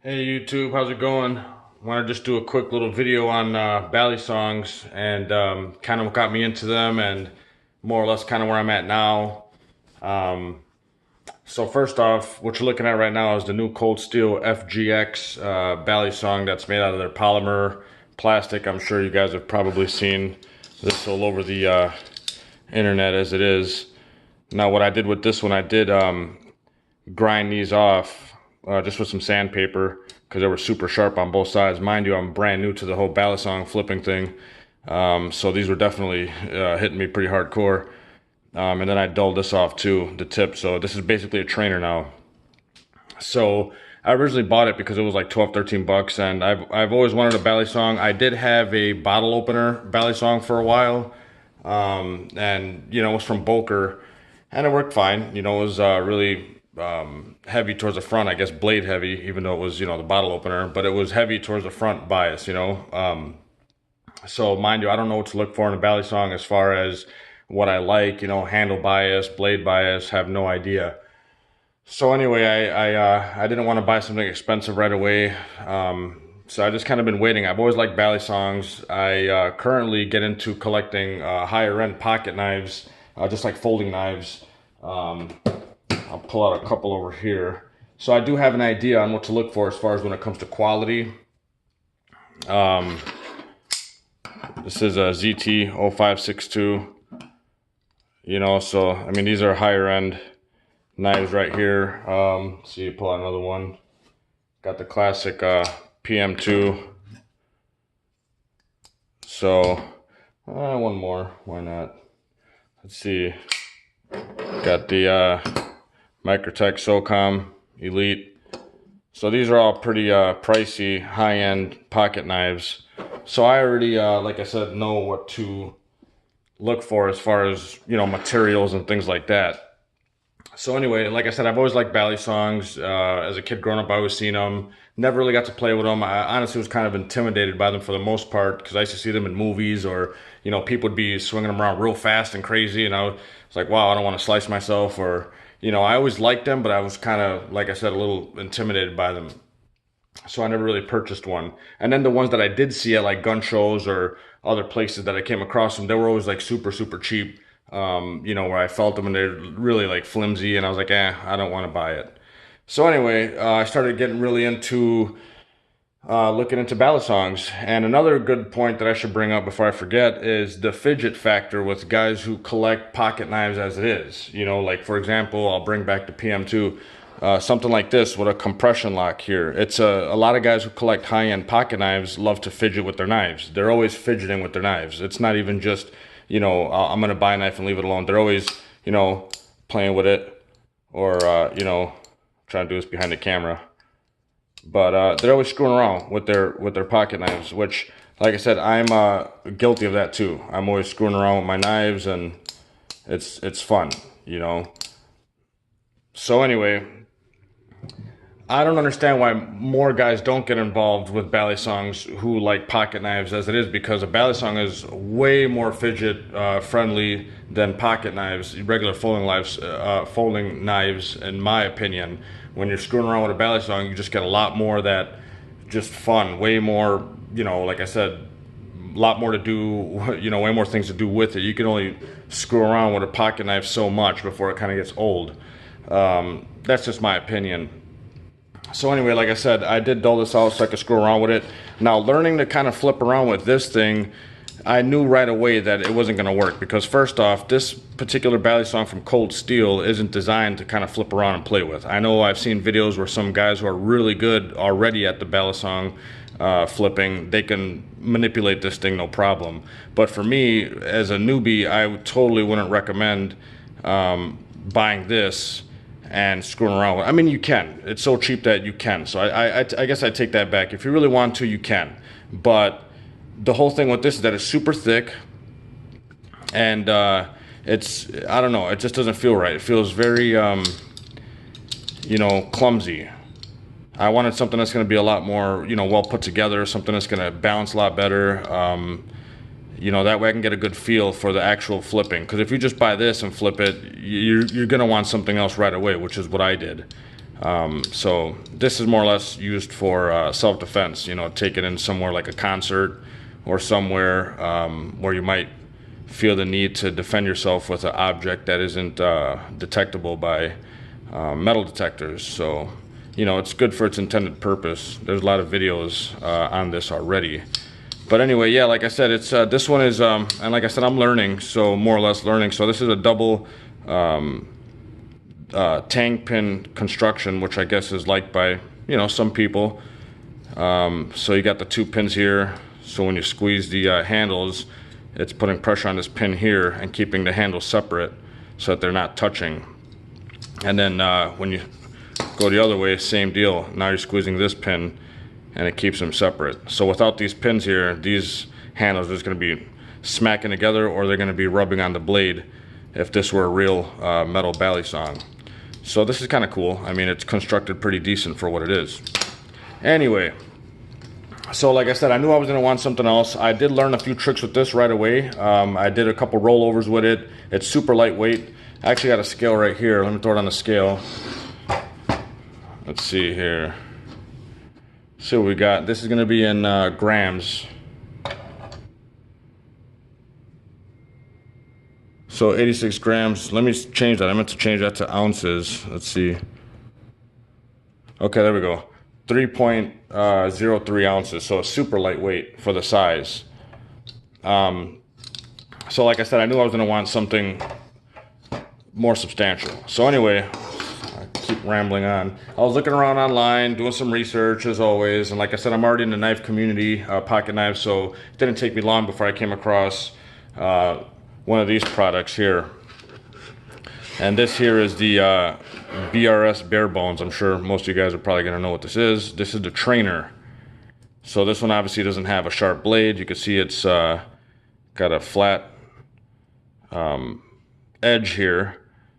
Hey YouTube, how's it going? Want to just do a quick little video on Balisongs and kind of what got me into them and more or less kind of where I'm at now. Um, so first off, what you're looking at right now is the new Cold Steel FGX Balisong that's made out of their polymer plastic. I'm sure you guys have probably seen this all over the internet as it is. Now what I did with this one, I did grind these off just with some sandpaper because they were super sharp on both sides. Mind you, I'm brand new to the whole balisong flipping thing, so these were definitely hitting me pretty hardcore. And then I dulled this off too, the tip. So this is basically a trainer now. So I originally bought it because it was like 12, 13 bucks, and I've always wanted a balisong. I did have a bottle opener balisong for a while, and you know, it was from Boker, and it worked fine. You know, it was really heavy towards the front, I guess blade heavy, even though it was, you know, the bottle opener, but it was heavy towards the front bias, you know. So mind you, I don't know what to look for in a balisong as far as what I like, you know, handle bias, blade bias, have no idea. So anyway, I didn't want to buy something expensive right away. So I just kind of been waiting. I've always liked balisongs. I currently get into collecting higher end pocket knives, just like folding knives. I'll pull out a couple over here. So I do have an idea on what to look for as far as when it comes to quality. This is a ZT 0562. You know, so I mean, these are higher end knives right here. See, pull out another one. Got the classic PM2. So one more, why not? Let's see. Got the Microtech SOCOM Elite. So these are all pretty pricey, high-end pocket knives. So I already, like I said, know what to look for as far as, you know, materials and things like that. So anyway, like I said, I've always liked balisongs. As a kid growing up, I always seen them. Never really got to play with them. I honestly was kind of intimidated by them for the most part because I used to see them in movies, or, you know, people would be swinging them around real fast and crazy, and I was like, wow, I don't want to slice myself. Or, you know, I always liked them, but I was kind of, like I said, a little intimidated by them. So I never really purchased one. And then the ones that I did see at like gun shows or other places that I came across them, they were always like super, super cheap. You know, where I felt them and they're really like flimsy, and I was like, I don't want to buy it. So anyway, I started getting really into looking into balisongs. And another good point that I should bring up before I forget is the fidget factor with guys who collect pocket knives as it is. You know, like for example, I'll bring back the PM2. Something like this with a compression lock here. It's a lot of guys who collect high-end pocket knives love to fidget with their knives. They're always fidgeting with their knives. It's not even just, you know, I'm gonna buy a knife and leave it alone. They're always, you know, playing with it, or you know, trying to do this behind the camera. But they're always screwing around with their pocket knives, which, like I said, I'm guilty of that too. I'm always screwing around with my knives, and it's fun, you know. So anyway, I don't understand why more guys don't get involved with balisongs who like pocket knives as it is, because a balisong is way more fidget friendly than pocket knives, regular folding knives, in my opinion. When you're screwing around with a balisong, you just get a lot more of that just fun, way more, you know, like I said, a lot more to do, you know, way more things to do with it. You can only screw around with a pocket knife so much before it kind of gets old. That's just my opinion. So anyway, like I said, I did dull this out so I could screw around with it. Now, learning to kind of flip around with this thing, I knew right away that it wasn't going to work, because first off, this particular balisong from Cold Steel isn't designed to kind of flip around and play with. I know I've seen videos where some guys who are really good already at the balisong flipping, they can manipulate this thing no problem. But for me, as a newbie, I totally wouldn't recommend buying this and screwing around with. I mean, you can. It's so cheap that you can. So I guess I take that back. If you really want to, you can. But the whole thing with this is that it's super thick, and it's, I don't know, it just doesn't feel right. It feels very, you know, clumsy. I wanted something that's going to be a lot more, you know, well put together, something that's going to balance a lot better. You know, that way I can get a good feel for the actual flipping. Because if you just buy this and flip it, you're going to want something else right away, which is what I did. So this is more or less used for self-defense. You know, take it in somewhere like a concert or somewhere where you might feel the need to defend yourself with an object that isn't detectable by metal detectors. So, you know, it's good for its intended purpose. There's a lot of videos on this already. But anyway, yeah, like I said, it's this one is, and like I said, I'm learning, so more or less learning. So this is a double tang pin construction, which I guess is liked by, you know, some people. So you got the 2 pins here. So when you squeeze the handles, it's putting pressure on this pin here and keeping the handles separate so that they're not touching. And then when you go the other way, same deal. Now you're squeezing this pin and it keeps them separate. So without these pins here, these handles are just going to be smacking together, or they're going to be rubbing on the blade if this were a real metal balisong. So this is kind of cool. I mean, it's constructed pretty decent for what it is. Anyway, so like I said, I knew I was going to want something else. I did learn a few tricks with this right away. I did a couple rollovers with it. It's super lightweight. I actually got a scale right here. Let me throw it on the scale. Let's see here. So we got, this is going to be in grams. So 86 grams. Let me change that. I meant to change that to ounces. Let's see. Okay, there we go. 3.03 ounces. So it's super lightweight for the size. So like I said, I knew I was going to want something more substantial. So anyway, keep rambling on. I was looking around online, doing some research as always, and like I said, I'm already in the knife community, pocket knives, so it didn't take me long before I came across one of these products here. And this here is the BRS Bare Bones. I'm sure most of you guys are probably going to know what this is. This is the trainer. So this one obviously doesn't have a sharp blade. You can see it's got a flat edge here,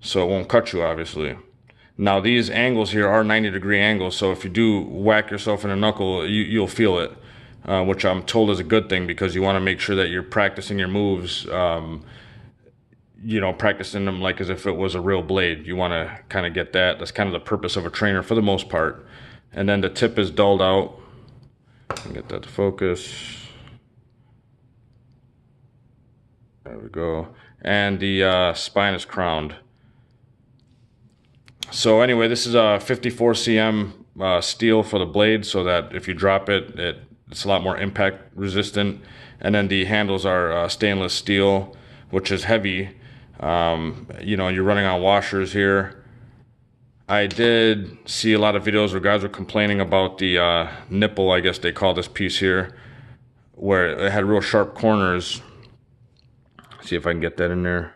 so it won't cut you obviously. Now these angles here are 90-degree angles, so if you do whack yourself in a knuckle, you'll feel it, which I'm told is a good thing, because you want to make sure that you're practicing your moves, you know, practicing them like as if it was a real blade. You want to kind of get that. That's kind of the purpose of a trainer for the most part. And then the tip is dulled out. Get that to focus. There we go. And the spine is crowned. So anyway, this is a 54 cm steel for the blade, so that if you drop it, it's a lot more impact resistant. And then the handles are stainless steel, which is heavy. You know, you're running on washers here. I did see a lot of videos where guys were complaining about the nipple, I guess they call this piece here, where it had real sharp corners. See if I can get that in there.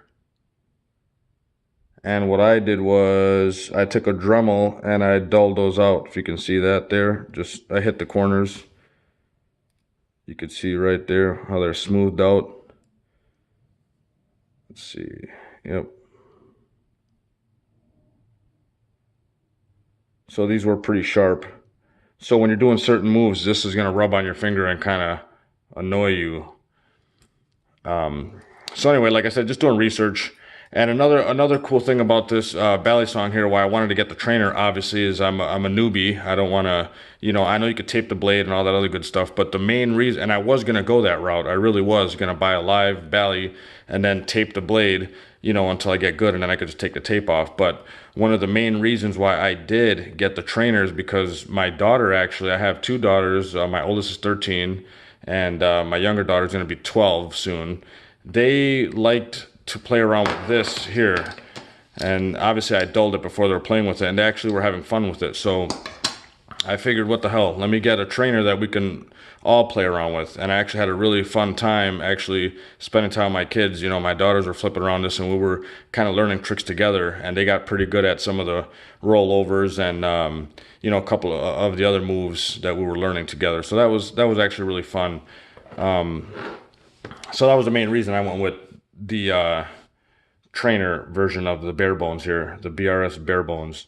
And what I did was I took a Dremel and I dulled those out. If you can see that there, just I hit the corners. You can see right there how they're smoothed out. Let's see. Yep. So these were pretty sharp. So when you're doing certain moves, this is going to rub on your finger and kind of annoy you. So anyway, like I said, just doing research. And another cool thing about this Balisong here, why I wanted to get the trainer, obviously, is I'm a newbie. I don't want to, you know, I know you could tape the blade and all that other good stuff, but the main reason, and I was going to go that route, I really was going to buy a live Bali and then tape the blade, you know, until I get good, and then I could just take the tape off. But one of the main reasons why I did get the trainer is because my daughter, actually, I have 2 daughters. My oldest is 13, and my younger daughter is going to be 12 soon. They liked to play around with this here, and obviously I dulled it before they were playing with it, and they actually were having fun with it. So I figured, what the hell, let me get a trainer that we can all play around with. And I actually had a really fun time actually spending time with my kids. You know, my daughters were flipping around this, and we were kind of learning tricks together, and they got pretty good at some of the rollovers and you know, a couple of the other moves that we were learning together. So that was actually really fun. So that was the main reason I went with the trainer version of the Bare Bones here, the BRS Bare Bones.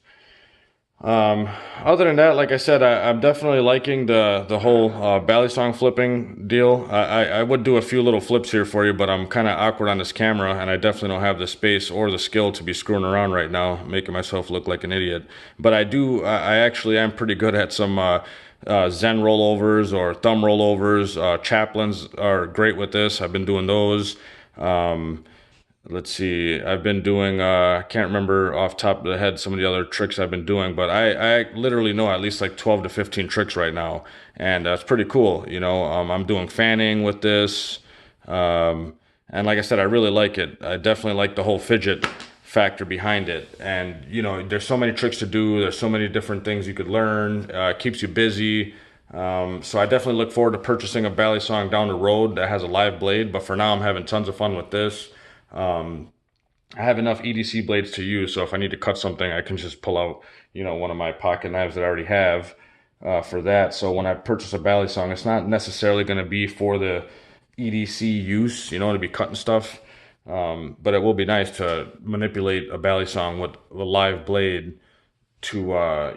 Um, Other than that, like I said, I'm definitely liking the whole Balisong flipping deal. I would do a few little flips here for you, but I'm kind of awkward on this camera, and I definitely don't have the space or the skill to be screwing around right now, making myself look like an idiot. But I actually am pretty good at some Zen rollovers or thumb rollovers. Chaplains are great with this. I've been doing those. Um, Let's see. I've been doing. I can't remember off top of the head some of the other tricks I've been doing, but I literally know at least like 12 to 15 tricks right now, and that's pretty cool. I'm doing fanning with this, and like I said, I really like it. I definitely like the whole fidget factor behind it, and there's so many tricks to do. There's so many different things you could learn. It keeps you busy. So I definitely look forward to purchasing a Balisong down the road that has a live blade. But for now, I'm having tons of fun with this. I have enough EDC blades to use, so if I need to cut something, I can just pull out, one of my pocket knives that I already have for that. So when I purchase a Balisong, it's not necessarily going to be for the EDC use, to be cutting stuff. But it will be nice to manipulate a Balisong with a live blade to,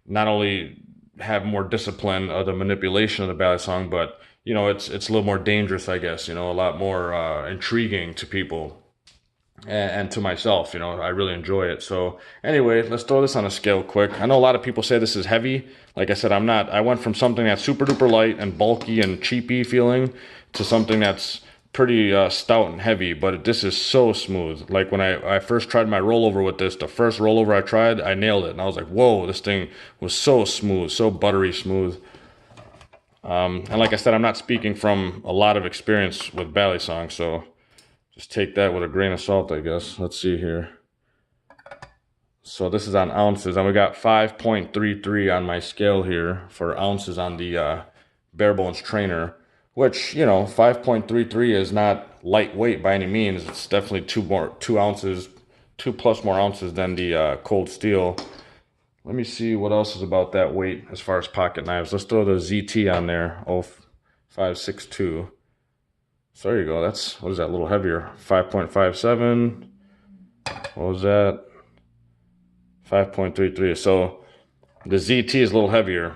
not only have more discipline of the manipulation of the Balisong, but it's a little more dangerous, I guess. A lot more intriguing to people and to myself. I really enjoy it. So anyway, let's throw this on a scale quick. I know a lot of people say this is heavy. Like I said, I'm not. I went from something that's super duper light and bulky and cheapy feeling to something that's pretty stout and heavy, but this is so smooth. Like when I first tried my rollover with this, the first rollover I tried, I nailed it. And I was like, whoa, this thing was so smooth, so buttery smooth. And like I said, I'm not speaking from a lot of experience with Balisong, so just take that with a grain of salt, I guess. Let's see here. So this is on ounces, and we got 5.33 on my scale here for ounces on the bare bones trainer, which 5.33 is not lightweight by any means. It's definitely 2 plus more ounces than the cold steel. Let me see what else is about that weight as far as pocket knives. Let's throw the ZT on there. 0562. So there you go. That's, what is that, a little heavier? 5.57. What was that? 5.33. So the ZT is a little heavier,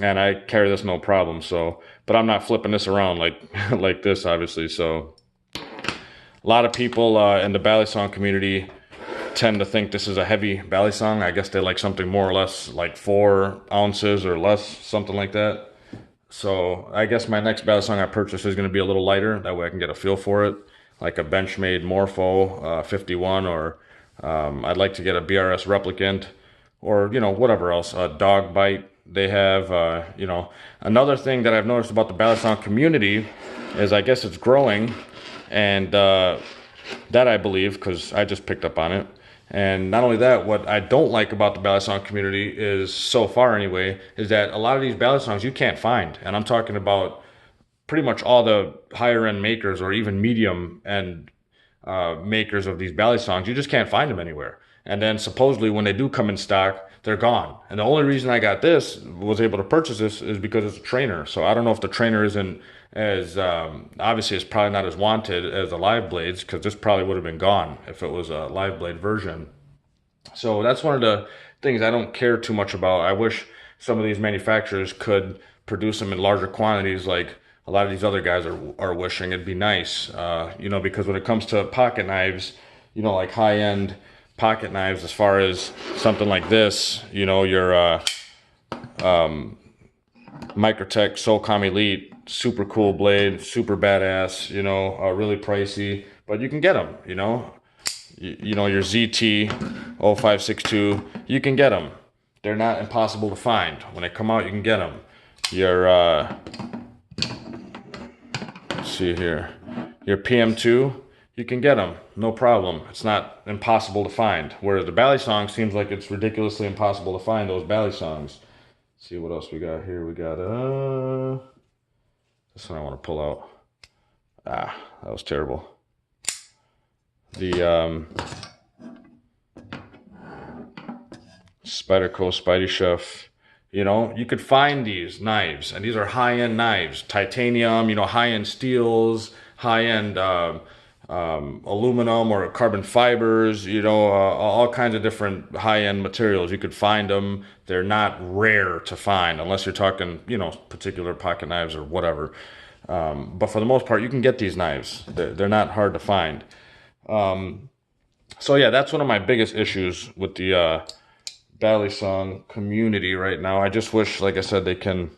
and I carry this no problem. So, but I'm not flipping this around like like this, obviously. So a lot of people in the Balisong community tend to think this is a heavy Balisong. I guess they like something more or less like 4 ounces or less, something like that. So I guess my next Balisong I purchase is going to be a little lighter. That way I can get a feel for it, like a Benchmade Morpho 51, or I'd like to get a BRS Replicant, or whatever else. A Dog Bite they have. Another thing that I've noticed about the Balisong community is I guess it's growing, and that I believe because I just picked up on it. And not only that, what I don't like about the Balisong community is, so far anyway, is that a lot of these Balisongs you can't find. And I'm talking about pretty much all the higher end makers or even medium end makers of these Balisongs. You just can't find them anywhere. And then supposedly when they do come in stock, they're gone. And the only reason I got this, was able to purchase this, is because it's a trainer. So I don't know if the trainer isn't as, obviously it's probably not as wanted as the live blades, because this probably would have been gone if it was a live blade version. So that's one of the things I don't care too much about. I wish some of these manufacturers could produce them in larger quantities like a lot of these other guys are wishing. It'd be nice, because when it comes to pocket knives, like high-end pocket knives, as far as something like this, your Microtech SOCOM Elite, super cool blade, super badass, really pricey, but you can get them, your ZT 0562, you can get them. They're not impossible to find. When they come out, you can get them. Your, let's see here, your PM2, you can get them, no problem. It's not impossible to find. Whereas the Balisong seems like it's ridiculously impossible to find those Balisongs. Let's see what else we got here. We got, this one I want to pull out. Ah, that was terrible. The Spyderco Spidey Chef. You could find these knives, and these are high-end knives, titanium, high-end steels, high-end aluminum or carbon fibers, you know, all kinds of different high-end materials. You could find them. They're not rare to find unless you're talking, you know, particular pocket knives or whatever. But for the most part, you can get these knives. They're not hard to find. So yeah, that's one of my biggest issues with the Balisong community right now. I just wish, like I said, they can,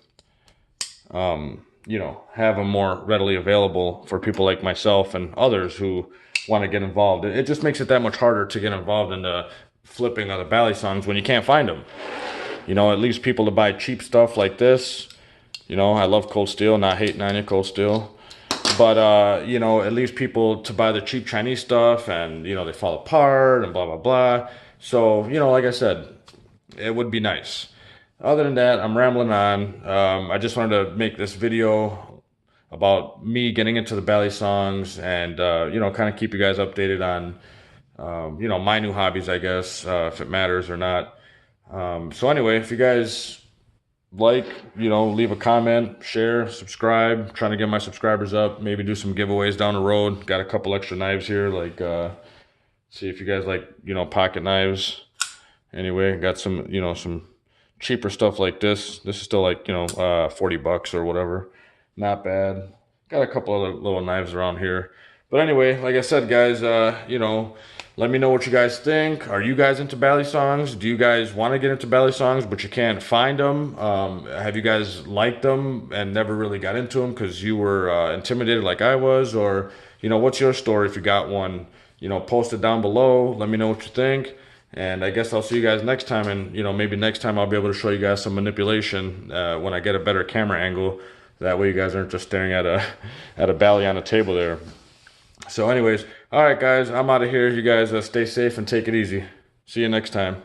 you know, have them more readily available for people like myself and others who want to get involved. It just makes it that much harder to get involved in the flipping of the Balisongs when you can't find them. You know, it leaves people to buy cheap stuff like this. You know, I love cold steel, not hating on you, cold steel. But, you know, it leaves people to buy the cheap Chinese stuff and, you know, they fall apart and blah, blah, blah. So, you know, like I said, it would be nice. Other than that, I'm rambling on. I just wanted to make this video about me getting into the Balisongs and, you know, kind of keep you guys updated on, you know, my new hobbies, I guess, if it matters or not. So anyway, if you guys like, you know, leave a comment, share, subscribe. Trying to get my subscribers up. Maybe do some giveaways down the road. Got a couple extra knives here. Like, see if you guys like, you know, pocket knives. Anyway, got some, you know, some cheaper stuff like this. This is still like, you know, $40 or whatever. Not bad. Got a couple other little knives around here. But anyway, like I said, guys, you know, let me know what you guys think. Are you guys into Balisongs? Do you guys want to get into Balisongs, but you can't find them? Have you guys liked them and never really got into them because you were intimidated like I was? Or, you know, what's your story if you got one? You know, post it down below. Let me know what you think. And I guess I'll see you guys next time. And, you know, maybe next time I'll be able to show you guys some manipulation when I get a better camera angle. That way you guys aren't just staring at a Bally on a table there. So anyways, all right, guys, I'm out of here. You guys stay safe and take it easy. See you next time.